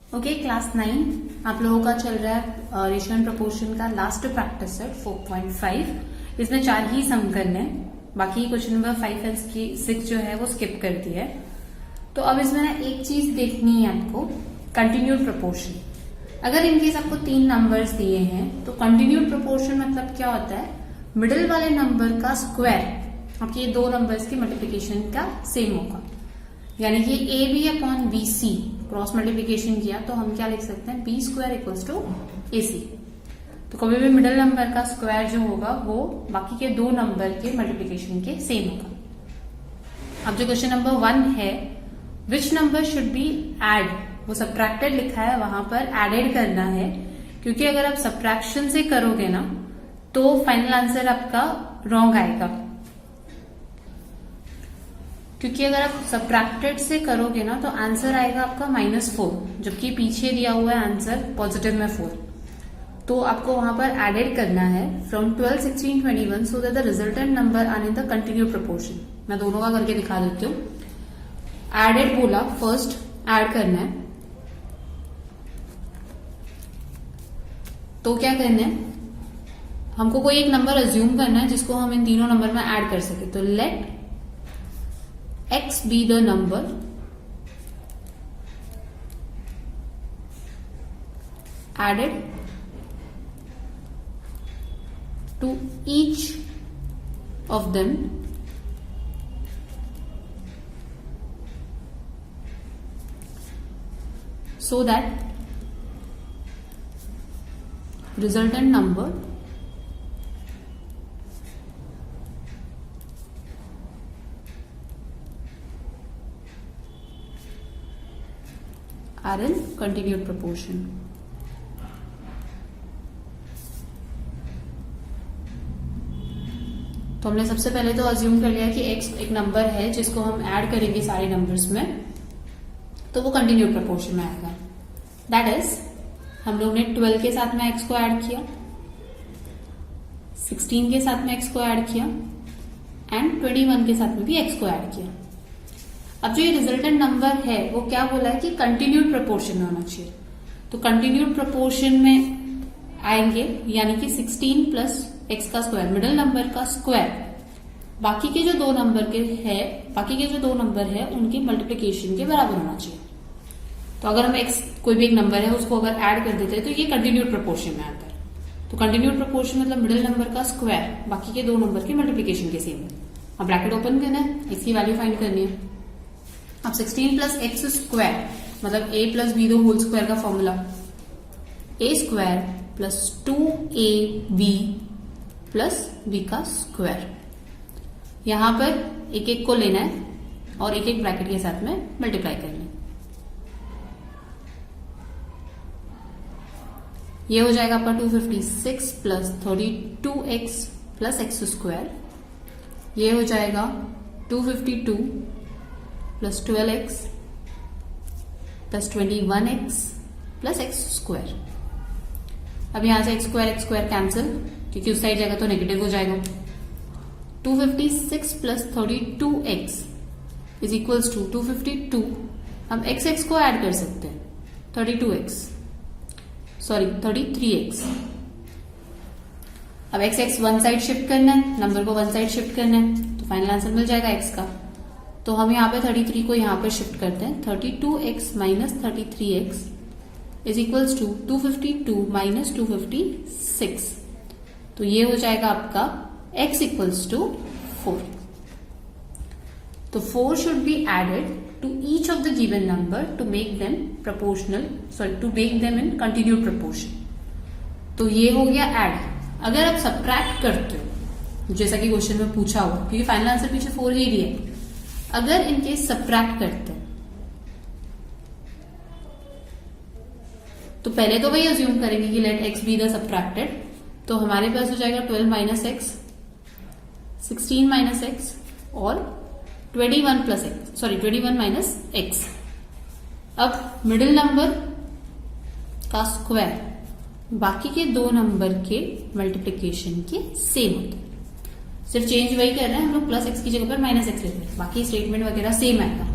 Okay, class 9 आप लोगों का चल रहा है रेशियो एंड प्रोपोर्शन का लास्ट प्रैक्टिस सेट 4.5। इसमें 4 ही सम करने हैं, बाकी क्वेश्चन नंबर 5 एंड 6 जो है वो स्किप कर दिया है। तो अब इसमें ना एक चीज देखनी है आपको, कंटिन्यूड प्रोपोर्शन। अगर इनकेस आपको 3 नंबर्स दिए हैं तो कंटिन्यूड प्रोपोर्शन मतलब क्या होता है, मिडिल वाले नंबर का स्क्वायर आपके ये 2 नंबर्स की मल्टीप्लीकेशन का सेम होगा। यानी कि A B upon B C cross multiplication किया तो हम क्या लिख सकते हैं, B square equals to A C. तो कभी भी मिडिल नंबर का स्क्वायर जो होगा वो बाकी के 2 नंबर के मल्टीप्लीकेशन के सेम होगा। अब जो क्वेश्चन नंबर 1 है, which number should be add, वो सब्ट्रैक्टेड लिखा है, वहां पर एडेड करना है। क्योंकि अगर आप सब्ट्रैक्शन से करोगे ना तो फाइनल आंसर आपका रॉन्ग आएगा। क्योंकि अगर आप सब्ट्रैक्टेड से करोगे ना तो आंसर आएगा आपका -4, जबकि पीछे दिया हुआ है आंसर पॉजिटिव में 4। तो आपको वहां पर एडेड करना है from 12, 16, 21 so that the resultant number are in the continued proportion. मैं दोनों का करके दिखा देती हूँ। एडेड बोला, फर्स्ट ऐड करना है तो क्या करना है, हमको कोई एक नंबर अज्यूम करना है जिसको हम इन तीनों नंबर में ऐड कर सके। तो late x be the number added to each of them so that resultant number are in continued proportion। तो हमने सबसे पहले तो अज्यूम कर लिया कि x एक नंबर है जिसको हम ऐड करेंगे सारे नंबर्स में तो वो कंटिन्यूड प्रोपोर्शन में आएगा। दैट इज हम लोग ने 12 के साथ में x को ऐड किया, 16 के साथ में x को ऐड किया एंड 21 के साथ में भी x को ऐड किया। अब जो ये रिजल्टेंट नंबर है वो क्या बोला है कि कंटिन्यूड प्रोपोर्शन में होना चाहिए। तो कंटिन्यूड प्रोपोर्शन में आएंगे यानी कि 16 प्लस एक्स का स्क्वायर, मिडिल नंबर का स्क्वायर, बाकी के जो 2 नंबर है उनकी मल्टीप्लीकेशन के बराबर होना चाहिए। तो अगर हम एक्स कोई भी एक नंबर है उसको अगर ऐड कर देते हैं तो ये कंटिन्यूड प्रोपोर्शन में आता है। तो कंटिन्यूड प्रोपोर्शन मतलब मिडिल नंबर का स्क्वायर बाकी के 2 नंबर के मल्टीप्लीकेशन के सेम है। अब ब्रैकेट ओपन करना है, इसकी वैल्यू फाइंड करनी है। अब 16 प्लस एक्स स्क्वायर मतलब a प्लस बी दो होल स्क्वायर का formula, a square plus 2ab plus b का स्क्वायर। यहां पर एक एक को लेना है और एक एक ब्रैकेट के साथ में मल्टीप्लाई करना है। ये हो जाएगा आपका 256 plus 32x plus x square. ये हो जाएगा 252 plus 12x plus 21x plus x square. अब यहां से x स्क्वायर कैंसिल, क्योंकि उस साइड जाएगा तो नेगेटिव हो जाएगा। 256 plus 32x is equals to 252। हम x को ऐड कर सकते हैं, 33x। अब x वन साइड शिफ्ट करना है, नंबर को वन साइड शिफ्ट करना है तो फाइनल आंसर मिल जाएगा x का। तो हम यहाँ पे 33 को यहाँ पे शिफ्ट करते हैं, 32x minus 33x is equals to 252 minus 256। तो ये हो जाएगा आपका x इक्वल्स टू 4। तो 4 should be added to each of the given number to make them to make them in continued proportion. तो ये हो गया ऐड। अगर आप सब्ट्रैक्ट करते हो जैसा कि क्वेश्चन में पूछा हुआ, क्योंकि फाइनल आंसर पीछे 4 ही दिया है, अगर इनके सब्ट्रैक्ट करते हैं तो पहले तो वही अज्यूम करेंगे कि let x be the subtracted. तो हमारे पास हो जाएगा 12 माइनस एक्स, 16 माइनस एक्स और 21 प्लस एक्स, 21 माइनस एक्स। अब मिडिल नंबर का स्क्वायर बाकी के 2 नंबर के मल्टीप्लीकेशन के सेम होते हैं। सिर्फ चेंज वही कर रहे हैं हम लोग, प्लस एक्स की जगह पर माइनस एक्स लेते हैं, बाकी स्टेटमेंट वगैरह सेम आएगा।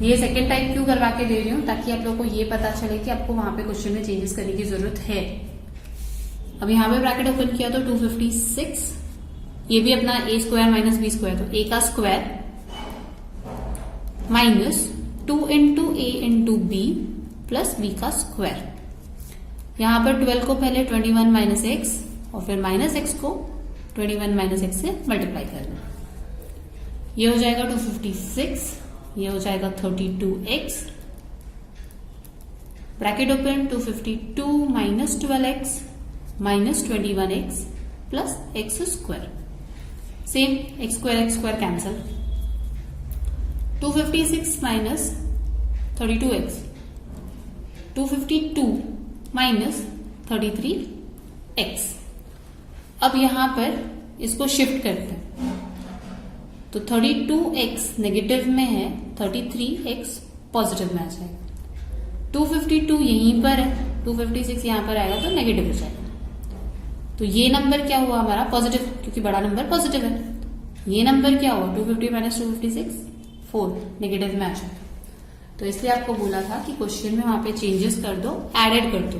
ये सेकेंड टाइप क्यों करवा के दे रही हूँ, ताकि आप लोगों को ये पता चले कि आपको वहां पे क्वेश्चन में चेंजेस करने की जरूरत है। अब यहाँ पे ब्रैकेट ओपन किया तो 256, ये भी अपना a square minus b square, तो a का square minus 2 into a into b plus b का स्क्वायर। यहां पर 12 को पहले 21 माइनस एक्स और फिर माइनस एक्स को 21 माइनस एक्स से मल्टीप्लाई करना। ये हो जाएगा 256, ये हो जाएगा 32x, bracket open 252 minus 12x minus 21x plus x square. Same x square cancel. 256 minus 32x, 252 minus 33x। अब यहां पर इसको शिफ्ट करते हैं, तो 32x नेगेटिव में है, 33x पॉजिटिव में आ जाएगा। 252 यहीं पर है, 256 यहां पर आएगा तो नेगेटिव हो जाएगा। तो ये नंबर क्या हुआ हमारा पॉजिटिव, क्योंकि बड़ा नंबर पॉजिटिव है। ये नंबर क्या हुआ 250 माइनस 256 4 नेगेटिव में आ जाएगा। तो इसलिए आपको बोला था कि क्वेश्चन में वहां पे चेंजेस कर दो, एडेड कर दो।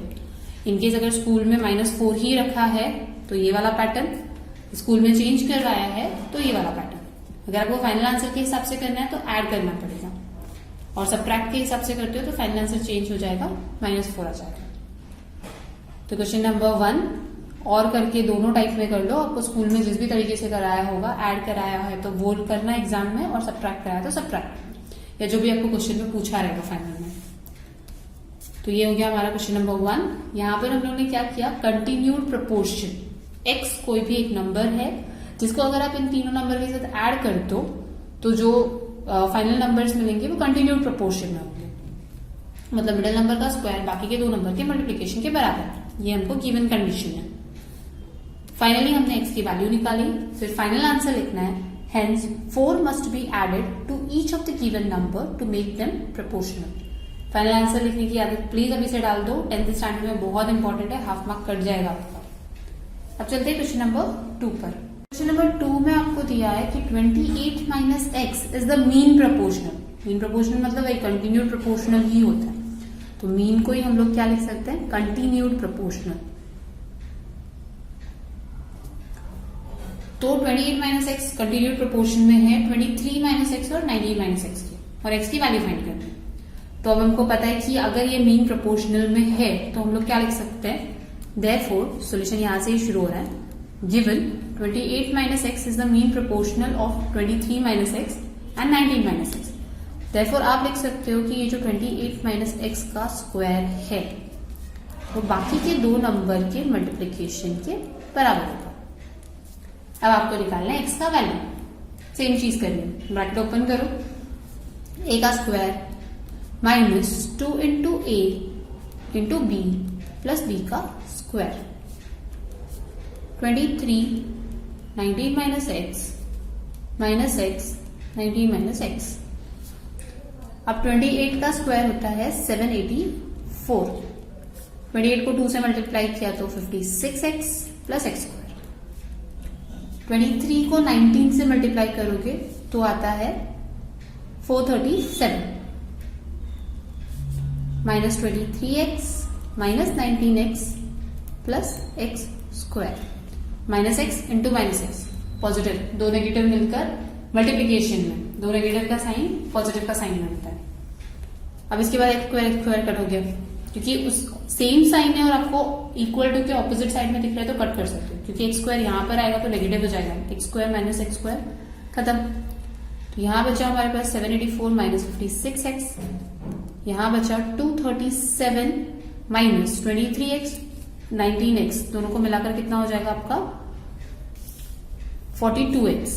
इनकेस अगर स्कूल में -4 ही रखा है तो ये वाला पैटर्न, स्कूल में चेंज करवाया है तो ये वाला पैटर्न। अगर आपको फाइनल आंसर के हिसाब से करना है तो ऐड करना पड़ेगा, और सब्ट्रैक्ट के हिसाब से करते हो तो फाइनल आंसर चेंज हो जाएगा, -4 आ जाएगा। तो क्वेश्चन नंबर 1 और करके दोनों टाइप में कर लो। आपको स्कूल में जिस भी तरीके से कराया होगा, ऐड कराया है तो वो करना एग्जाम में, और सब्ट्रैक्ट कराया तो सब्ट्रैक्ट, या जो भी आपको क्वेश्चन में पूछा रहेगा फाइनल में। तो ये हो गया हमारा क्वेश्चन नंबर 1। यहां पर हम लोगों ने क्या किया, कंटिन्यूड प्रपोर्शन। x कोई भी एक नंबर है जिसको अगर आप इन तीनों नंबर के साथ ऐड कर दो तो जो फाइनल नंबर्स मिलेंगे वो कंटिन्यूड प्रपोर्शन में होंगे, मतलब मिडिल नंबर का स्क्वायर बाकी के दो नंबर के मल्टीप्लीकेशन के बराबर। ये हमको गिवन कंडीशन है। फाइनली हमने x की वैल्यू निकाली, फिर फाइनल आंसर लिखना है। Hence 4 must be added to each of the given number to make them proportional। Final answer लिखने की आदत प्लीज अभी से डाल दो, 10th स्टैंडर्ड में बहुत इंपॉर्टेंट है, हाफ मार्क कट जाएगा आपका। अब चलते हैं क्वेश्चन नंबर 2 पर। क्वेश्चन नंबर 2 में आपको दिया है कि 28 minus x is the mean proportional. Mean proportional मतलब एक कंटिन्यूड प्रपोर्शनल ही होता है, तो मीन को ही हम लोग क्या लिख सकते हैं, कंटिन्यूड प्रपोर्शनल। तो 28 माइनस एक्स कंटिन्यूड प्रोपोर्शन में है 23 माइनस एक्स और 19 माइनस एक्स की, और एक्स की वैल्यू फाइंड करनी है। तो अब हमको पता है कि अगर ये मीन प्रोपोर्शनल में है तो हम लोग क्या लिख सकते हैं, देयरफॉर सॉल्यूशन यहां से ही शुरू हो रहा है। Given 28 minus x is the mean proportional of 23 minus x and 19 minus x. Therefore आप लिख सकते हो कि ये जो 28 माइनस एक्स का स्क्वायर है वो बाकी के दो नंबर के मल्टीप्लीकेशन के बराबर होगा। अब आपको निकालना है एक्स का वैल्यू। सेम चीज करनी है, ब्रैकेट ओपन करो, a का स्क्वायर माइनस 2 इंटू ए इंटू बी प्लस बी का square. 23 19 minus x 19 minus x. अब 28 का स्क्वायर होता है 784। 28 को 2 से मल्टीप्लाई किया तो 56x प्लस एक्स स्क्वायर। 23 को 19 से मल्टीप्लाई करोगे तो आता है 437 minus 23x minus 19x plus x square. Minus x into minus x, positive, दो नेगेटिव मिलकर मल्टीप्लीकेशन में, दो नेगेटिव का साइन पॉजिटिव का साइन बनता है। अब इसके बाद एक्स स्क्वायर कट हो गया, क्योंकि उस सेम साइन है और आपको इक्वल टू के ऑपोजिट साइड में दिख रहा है तो कट कर सकते हो, क्योंकि एक्स स्क्वायर यहां पर आएगा तो नेगेटिव हो जाएगा। X square minus x square खत्म। तो यहां बचा हमारे पास 784 माइनस 56x, यहां बचा 237 माइनस 23x 19x, दोनों को मिलाकर कितना हो जाएगा आपका 42x।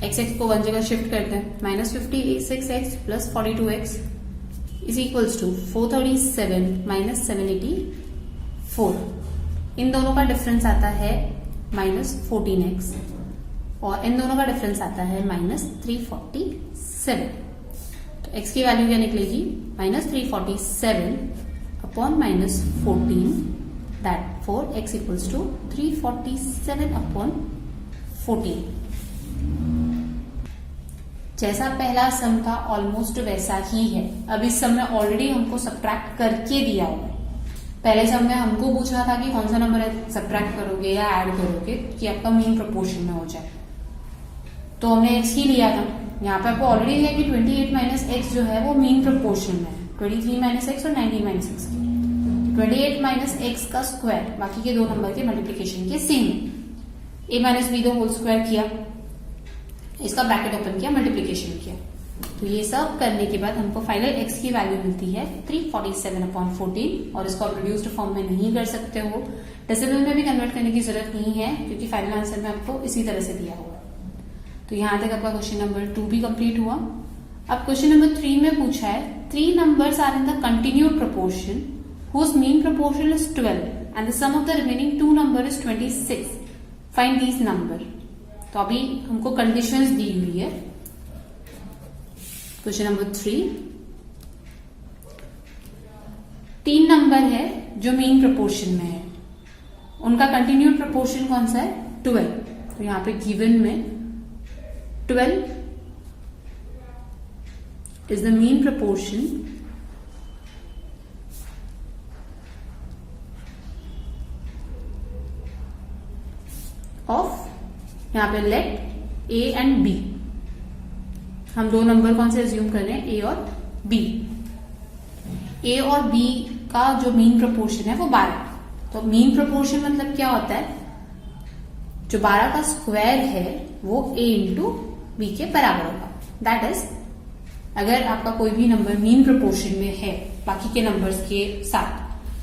x को वन जगह शिफ्ट करते हैं, minus 56x plus 42x is equals to 437 minus 784। इन दोनों का डिफरेंस आता है माइनस 14x और इन दोनों का डिफरेंस आता है माइनस 347। तो x की वैल्यू क्या निकलेगी, minus 347 upon minus 14, that four x equals to 347 upon 14। जैसा पहला सम था ऑलमोस्ट वैसा ही है। अब इस सम में ऑलरेडी हमको सब्ट्रैक्ट करके दिया हुआ है। पहले सम में हमको पूछना था कि कौन सा नंबर है सब्ट्रैक्ट करोगे या ऐड करोगे कि आपका मीन प्रोपोर्शन में हो जाए, तो हमने एक्स ही लिया था। यहाँ पे आपको ऑलरेडी है कि 28 माइनस एक्स जो है वो मीन प्रोपोर्शन में है, 23 माइनस एक्स और 19 माइनस एक्स की। 28 माइनस एक्स का स्क्वायर बाकी के दो नंबर के मल्टीप्लीकेशन के सेम है। ए माइनस बी दो होल स्क्वायर किया, इसका ब्रैकेट ओपन किया, मल्टीप्लीकेशन किया, तो ये सब करने के बाद हमको फाइनल एक्स की वैल्यू मिलती है 347/14। और इसको आप रिड्यूस्ड फॉर्म में नहीं कर सकते हो, डेसिमल में भी कन्वर्ट करने की जरूरत नहीं है क्योंकि फाइनल आंसर में आपको इसी तरह से दिया हुआ है। तो यहां तक आपका क्वेश्चन नंबर 2 भी कंप्लीट हुआ। अब क्वेश्चन नंबर 3 में पूछा है 3 numbers are in the continued proportion whose mean proportion is 12 and the sum of the remaining 2 number is 26. Find these number. तो अभी हमको कंडीशंस दी हुई है। क्वेश्चन नंबर 3, 3 नंबर है जो मीन प्रोपोर्शन में है, उनका कंटिन्यूड प्रोपोर्शन कौन सा है 12। तो यहां पे गिवन में 12 is the mean proportion of, यहां पे लेट ए एंड बी, हम दो नंबर कौन से एज्यूम कर रहे हैं ए और बी। ए और बी का जो मीन प्रोपोर्शन है वो 12। तो मीन प्रोपोर्शन मतलब क्या होता है, जो 12 का स्क्वायर है वो ए इंटू बी के बराबर होगा। दैट इज अगर आपका कोई भी नंबर मीन प्रोपोर्शन में है बाकी के नंबर्स के साथ,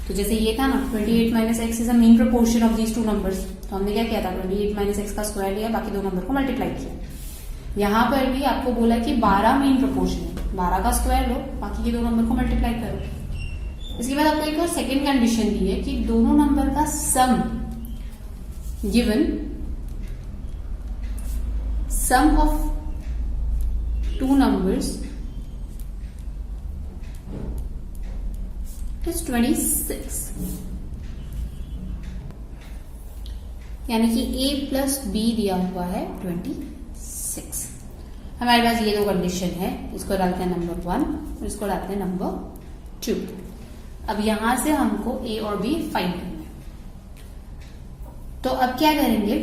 तो जैसे ये था ना 28 minus x is a mean proportion of these two numbers, तो हमने क्या किया था 28 माइनस एक्स का स्क्वायर लिया, बाकी दो नंबर को मल्टीप्लाई किया। यहां पर भी आपको बोला कि 12 मीन प्रोपोर्शन है, 12 का स्क्वायर लो, बाकी के दो नंबर को मल्टीप्लाई करो। इसके बाद आपको एक और सेकेंड कंडीशन दी है कि दोनों नंबर का sum given sum of 2 numbers is 26, यानी कि a प्लस बी दिया हुआ है 26। हमारे पास ये दो कंडीशन है, इसको डालते हैं नंबर 1 और इसको डालते हैं नंबर 2। अब यहां से हमको a और b फाइंड करना है। तो अब क्या करेंगे,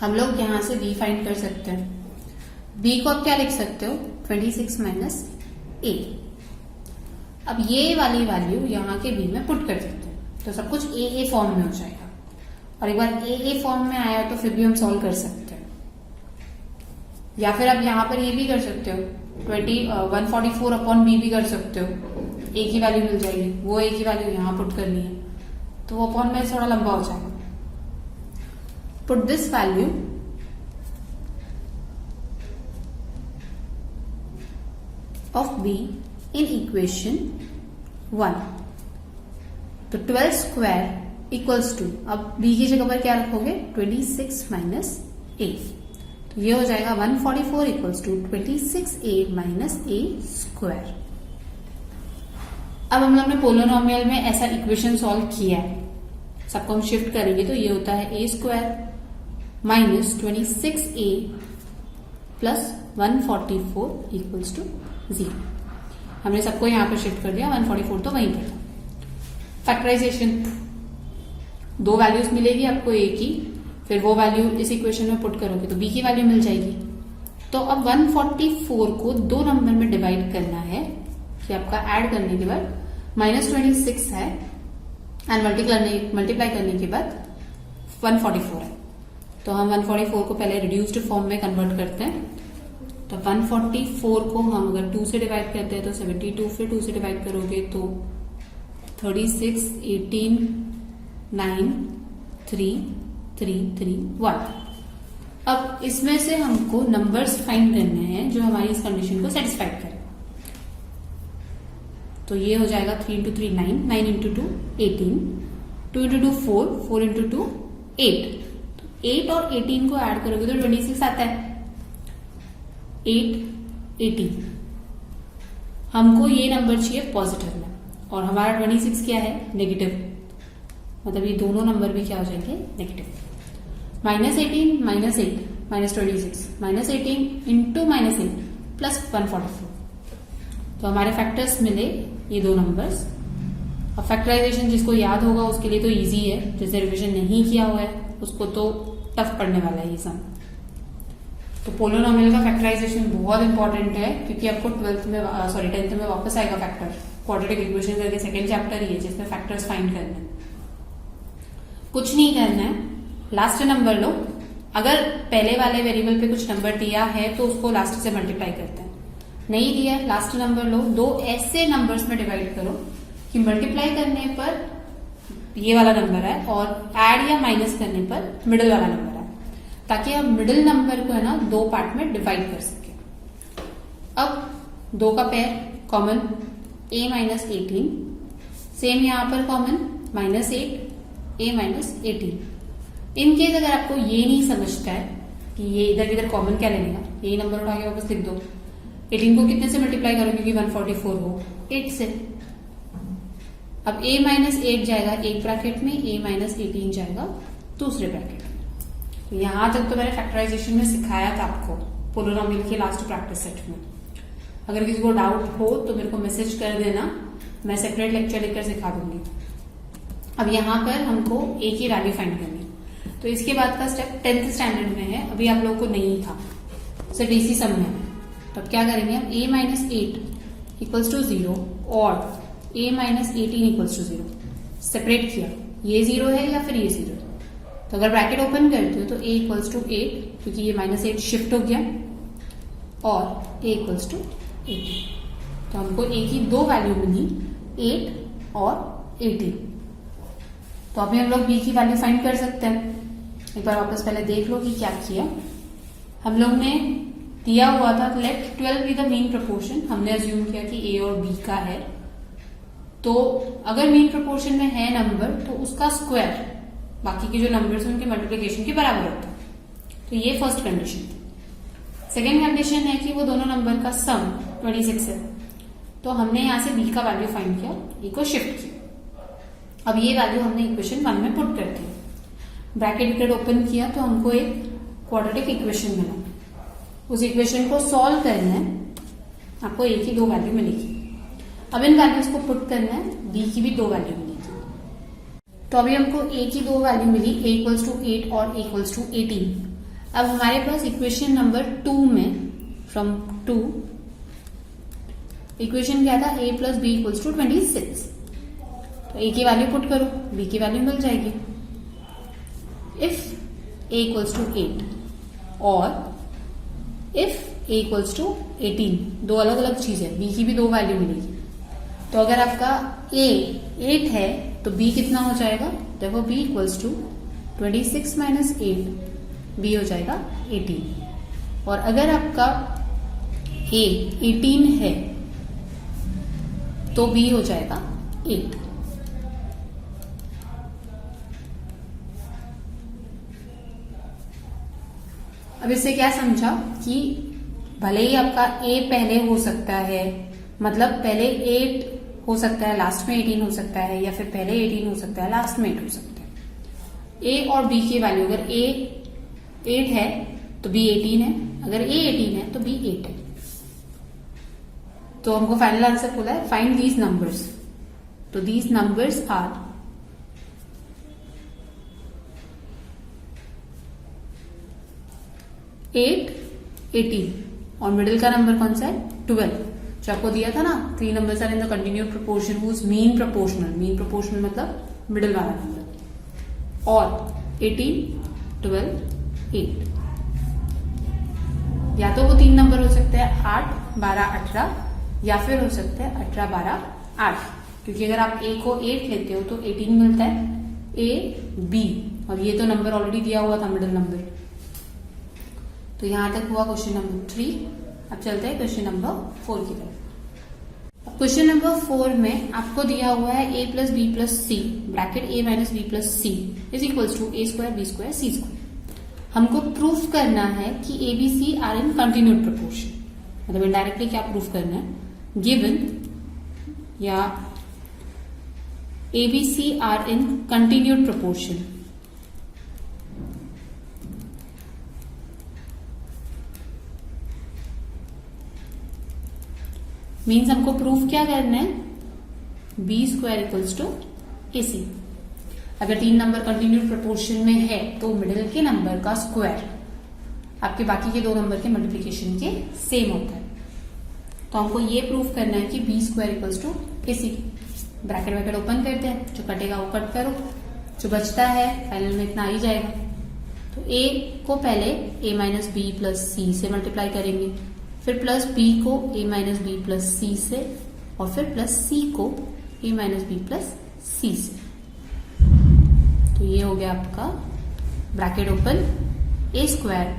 हम लोग यहां से b फाइंड कर सकते हैं। b को आप क्या लिख सकते हो 26 माइनस a। अब ये वाली वैल्यू यहाँ के बी में पुट कर देते हैं तो सब कुछ ए फॉर्म में हो जाएगा। और एक बार ए फॉर्म में आया तो फिर भी हम सॉल्व कर सकते हैं, या फिर आप यहाँ पर ये भी कर सकते हो 144 अपॉन बी भी कर सकते हो, ए की वैल्यू मिल जाएगी, वो ए की वैल्यू यहाँ पुट करनी है तो वो अपॉन में थोड़ा लंबा हो जाएगा। Put this value of be in equation 1, तो 12 स्क्वायर इक्वल्स टू, अब b की जगह पर क्या रखोगे 26 माइनस a, तो ये हो जाएगा 144 equals to 26a minus a square. अब हम लोग ने पोलिनोमियल में ऐसा इक्वेशन सॉल्व किया है, सबको हम शिफ्ट करेंगे तो ये होता है a square minus 26a plus 144 equals to 0। हमने सबको यहां पर शिफ्ट कर दिया, 144 तो वहीं पर था। फैक्टराइजेशन, दो वैल्यूज मिलेगी आपको a की, फिर वो वैल्यू इस इक्वेशन में पुट करोगे तो b की वैल्यू मिल जाएगी। तो अब 144 को दो नंबर में डिवाइड करना है कि आपका ऐड करने के बाद -26 है एंड मल्टीप्लाई करने के बाद 144 है। तो हम 144 को पहले रिड्यूस्ड फॉर्म में कन्वर्ट करते हैं। तो 144 को हम अगर 2 से डिवाइड करते हैं तो 72, फिर 2 से डिवाइड करोगे तो 36, 18, 9, 3, 3, 3, 1। अब इसमें से हमको नंबर्स फाइंड करने हैं जो हमारी इस कंडीशन को सेटिस्फाई करें। तो ये हो जाएगा 3 into 3 9, 9 into 2 18, 2 into 2 4, 4 into 2 8। तो 8 और 18 को ऐड करोगे तो 26 आता है। 8, 18, हमको ये नंबर चाहिए पॉजिटिव में और हमारा 26 क्या है नेगेटिव, मतलब ये दोनों नंबर भी क्या हो जाएंगे नेगेटिव। -18 -8 -26 -18 into -8 plus 144। तो हमारे फैक्टर्स मिले ये दो नंबर्स। अब फैक्टराइजेशन जिसको याद होगा उसके लिए तो इजी है, जिसने रिविजन नहीं किया हुआ है उसको तो टफ पड़ने वाला है ये सम। तो पोलिनोमियल का फैक्टराइजेशन बहुत इंपॉर्टेंट है, क्योंकि आपको 10th में वापस आएगा फैक्टर। क्वाड्रेटिक इक्वेशन करके सेकेंड चैप्टर ही है जिसमें फैक्टर्स फाइंड करने हैं। कुछ नहीं करना है, लास्ट नंबर लो। अगर पहले वाले वेरिएबल पे कुछ नंबर दिया है तो उसको लास्ट से मल्टीप्लाई करते हैं, नहीं दिया है लास्ट नंबर लो, दो ऐसे नंबर्स में डिवाइड करो कि मल्टीप्लाई करने पर ये वाला नंबर है और ऐड या माइनस करने पर मिडिल वाला नंबर है, ताकि हम मिडिल नंबर को है ना दो पार्ट में डिवाइड कर सके। अब दो का pair common a minus 18, same यहां पर कॉमन -8 a माइनस 18। इनकेस अगर आपको ये नहीं समझता है कि ये इधर इधर कॉमन क्या लेने का, यही नंबर उठा के वापस लिख दो। 18 को कितने से मल्टीप्लाई करो क्योंकि 144 हो, 8 से। अब a माइनस 8 जाएगा एक ब्रैकेट में, a माइनस 18 जाएगा दूसरे ब्रैकेट में। तो यहां तक तो मैंने फैक्टराइजेशन में सिखाया था आपको पोलिनोमियल के लास्ट प्रैक्टिस सेट में। अगर किसी को डाउट हो तो मेरे को मैसेज कर देना, मैं सेपरेट लेक्चर लेकर सिखा दूंगी। अब यहां पर हमको a की वैल्यू फाइंड करनी, तो इसके बाद का स्टेप 10th स्टैंडर्ड में है, अभी आप लोगों को नहीं था, सिर्फ इसी सम में। तो अब क्या करेंगे हम, a माइनस 8 इक्वल्स टू 0 और a minus 18 equals to 0 separate किया, ये 0 है या फिर ये 0 है। तो अगर ब्रैकेट ओपन करते हो तो a इक्वल्स टू 8, क्योंकि ये -8 शिफ्ट हो गया, और a इक्वल्स टू 18। तो हमको a की दो वैल्यू मिली, 8 और 18। तो अभी हम लोग b की वैल्यू फाइंड कर सकते हैं। एक बार वापस पहले देख लो कि क्या किया हम लोग ने। दिया हुआ था let 12 be the mean proportion, हमने अज्यूम किया कि a और b का है। तो अगर मीन प्रोपोर्शन में है नंबर तो उसका स्क्वायर बाकी के जो नंबर्स हैं उनके मल्टीप्लिकेशन के बराबर होता है। तो ये फर्स्ट कंडीशन थी। सेकेंड कंडीशन है कि वो दोनों नंबर का सम 26 है। तो हमने यहां से b का वैल्यू फाइंड किया, e को शिफ्ट किया। अब ये वैल्यू हमने इक्वेशन 1 में पुट कर दी, ब्रैकेट ओपन किया तो हमको एक क्वाड्रेटिक इक्वेशन मिला। उस इक्वेशन को सॉल्व करना है, आपको a की दो वैल्यू मिलेगी। अब इन वैल्यूज को पुट करना है, b की भी दो वैल्यू मिलेगी। तो अभी हमको a की दो वैल्यू मिली, a इक्वल्स टू 8 और a इक्वल्स टू 18। अब हमारे पास इक्वेशन नंबर 2 में फ्रॉम 2 इक्वेशन क्या था, a plus B equals to 26। तो a की वैल्यू पुट करो, b की वैल्यू मिल जाएगी। इफ a इक्वल्स टू 8 और इफ a इक्वल्स टू 18, दो अलग अलग चीज है, b की भी दो वैल्यू मिलेगी। तो अगर आपका a 8 है तो b कितना हो जाएगा, देखो b equals to 26 minus 8, b हो जाएगा 18। और अगर आपका a 18 है तो b हो जाएगा 8। अब इससे क्या समझा कि भले ही आपका a पहले हो सकता है, मतलब पहले 8 हो सकता है लास्ट में 18 हो सकता है, या फिर पहले 18 हो सकता है लास्ट में 8 हो सकता है। a और b की वैल्यू, अगर a 8 है तो b 18 है, अगर a 18 है तो b 8 है। तो हमको फाइनल आंसर बोला है फाइंड दीज नंबर्स। तो दीज नंबर्स आर 8, 18 और मिडिल का नंबर कौन सा है 12, जो आपको दिया था ना 3 numbers are in the continued proportion whose mean proportional. Mean proportional मतलब मिडिल वाला नंबर। और 18, 12, 8, या तो वो 3 नंबर हो सकते हैं 8, 12, 18, या फिर हो सकते हैं 18, 12, 8। क्योंकि अगर आप a को 8 लेते हो तो 18 मिलता है a, b, और ये तो नंबर ऑलरेडी दिया हुआ था मिडिल नंबर। तो यहां तक हुआ क्वेश्चन नंबर 3। अब चलते हैं क्वेश्चन नंबर 4 की तरफ। क्वेश्चन नंबर 4 में आपको दिया हुआ है a plus b plus c bracket a minus b plus c is equals to a square b square c square. हमको प्रूफ करना है कि a b c are in continued proportion. मतलब इनडायरेक्टली क्या प्रूफ करना है, गिवन या a b c are in continued proportion means हमको प्रूफ क्या करना है, b square equals to A c. अगर 3 नंबर कंटिन्यूड प्रोपोर्शन में है तो मिडिल के नंबर का स्क्वायर आपके बाकी के 2 नंबर के मल्टीप्लीकेशन के सेम होता है। तो हमको ये प्रूफ करना है कि b square equals to A c. Bracket वैकेट ओपन करते हैं, जो कटेगा वो कट करो, जो बचता है फाइनल में इतना आ ही जाएगा। तो a को पहले a minus b plus c से मल्टीप्लाई करेंगे, फिर प्लस b को a minus b plus c से, और फिर प्लस c को a minus b plus c से। तो ये हो गया आपका bracket open a square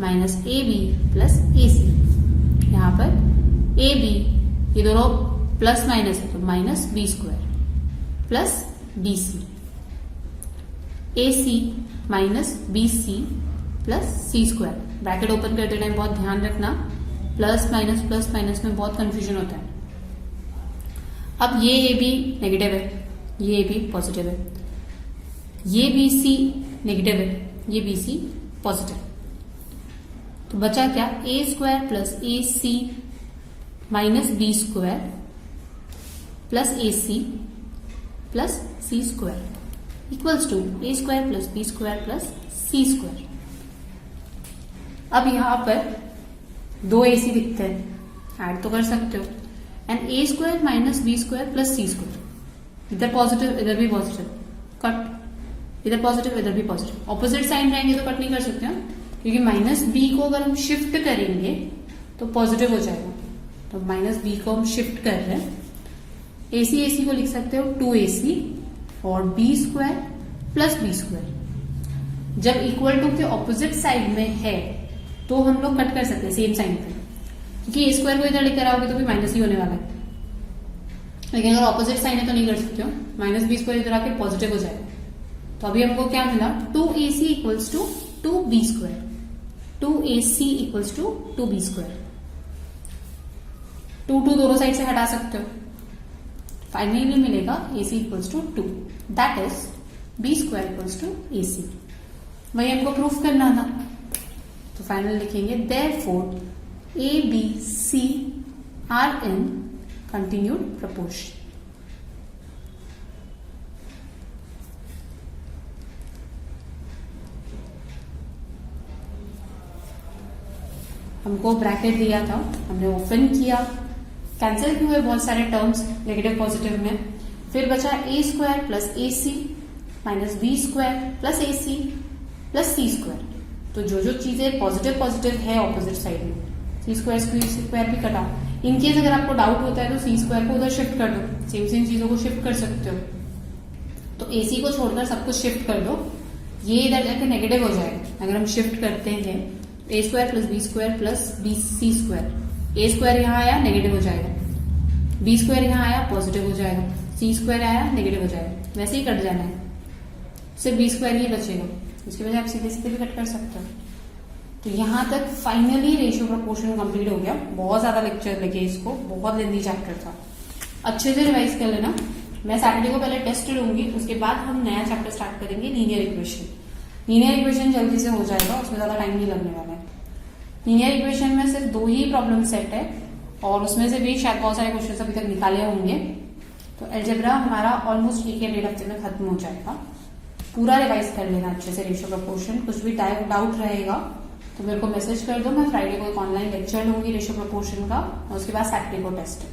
minus a b plus a c. यहां पर ए बी ये दोनों प्लस माइनस है तो minus b square plus b c, a c minus b c plus c square. Bracket open करते टाइम बहुत ध्यान रखना, प्लस माइनस में बहुत कंफ्यूजन होता है। अब ये ए बी नेगेटिव है, ये ए बी पॉजिटिव है, ये बी सी नेगेटिव है, ये बी सी पॉजिटिव। तो बचा क्या, a square plus a c minus b square plus a c plus c square equals to a square plus b square plus c square. अब यहां पर 2 ए सी दिखते हैं, ऐड तो कर सकते हो। And a square minus b square plus c square, इधर पॉजिटिव इधर भी पॉजिटिव, कट, इधर पॉजिटिव इधर भी पॉजिटिव। ऑपोजिट साइन रहेंगे तो कट नहीं कर सकते हैं, क्योंकि माइनस बी को अगर हम शिफ्ट करेंगे तो पॉजिटिव हो जाएगा। तो माइनस बी को हम शिफ्ट कर रहे हैं, एसी को लिख सकते हो 2ac और b square plus b square. जब इक्वल टू के ऑपोजिट साइड में है तो हम लोग कट कर सकते हैं सेम साइन पे, क्योंकि ए स्क्वायर को इधर लेकर आओगे तो भी माइनस ही होने वाला है। लेकिन अगर ऑपोजिट साइन है तो नहीं कर सकते हो, माइनस बी स्क्वायर इधर आके पॉजिटिव हो जाएगा। तो अभी हमको क्या मिला, 2ac equals to 2b square, 2ac equals to 2b square. 2 दोनों साइड से हटा सकते हो, फाइनली मिलेगा ac equals to 2, that is b square equals to ac। वही हमको प्रूफ करना था, तो फाइनल लिखेंगे therefore a b c are in continued proportion. हमको ब्रैकेट दिया था, हमने ओपन किया, कैंसिल क्यों हुए बहुत सारे टर्म्स नेगेटिव पॉजिटिव में, फिर बचा ए square plus a c minus b square plus a c plus c square. तो जो जो चीजें पॉजिटिव पॉजिटिव है ऑपोजिट साइड में, सी स्क्वायर भी कटा। इनकेस अगर आपको डाउट होता है तो सी स्क्वायर को उधर शिफ्ट कर दो, सेम चीजों को शिफ्ट कर सकते हो। तो ए सी को छोड़कर सब कुछ शिफ्ट कर दो, ये इधर जाके नेगेटिव हो जाएगा। अगर हम शिफ्ट करते हैं a square plus b square plus b c square, a square यहाँ आया नेगेटिव हो जाएगा, बी स्क्वायर यहाँ आया पॉजिटिव हो जाएगा, सी स्क्वायर आया नेगेटिव हो जाएगा। वैसे ही कट जाना है, सिर्फ बी स्क्वायर ही बचेगा, इसकी वजह आप सीधे सीधे भी कट कर सकते हो। तो यहां तक फाइनली रेशियो प्रोपोर्शन कंप्लीट हो गया। बहुत ज्यादा लेक्चर लगे इसको, बहुत लेंदी चैप्टर था, अच्छे से रिवाइज कर लेना। मैं सैटरडे को पहले टेस्ट लूंगी, उसके बाद हम नया चैप्टर स्टार्ट करेंगे लीनियर इक्वेशन। लीनियर इक्वेशन जल्दी से हो जाएगा, उसमें ज्यादा टाइम नहीं लगने वाला है। लीनियर इक्वेशन में सिर्फ 2 ही प्रॉब्लम सेट है और उसमें से भी शायद बहुत सारे क्वेश्चन अभी तक निकाले होंगे। तो अलजेब्रा हमारा ऑलमोस्ट 1 या 1.5 हफ्ते में खत्म हो जाएगा। पूरा रिवाइज कर लेना अच्छे से रेशियो प्रोपोर्शन। कुछ भी डाउट रहेगा तो मेरे को मैसेज कर दो, मैं फ्राइडे को एक ऑनलाइन लेक्चर लूंगी रेशियो प्रोपोर्शन का और उसके बाद सैटरडे को टेस्ट है।